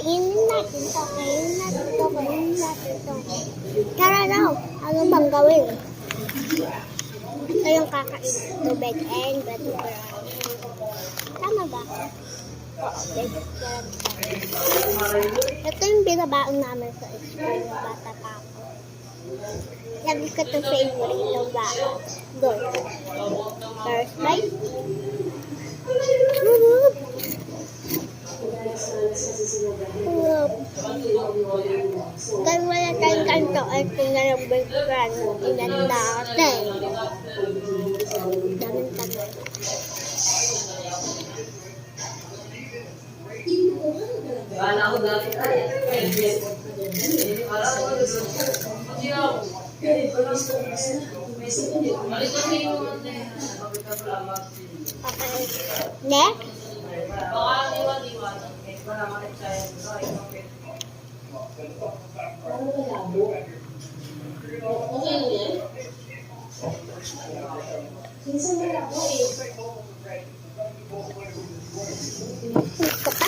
Kainin natin to, kainin natin to, kainin natin to. Tara daw, ano bang gawin? Ito yung kakain. Tubig and vegetable. Tama ba? Oo, vegetable. Ito yung binabaon namin sa school na bata pa ako. Lagi ko ito favorite ng baon. Good. First bite. Ganun wala tayong kanto at tingnan ng boyfriend. Tingnan natin. Daming tagal. Okay. Next. Gusto ka?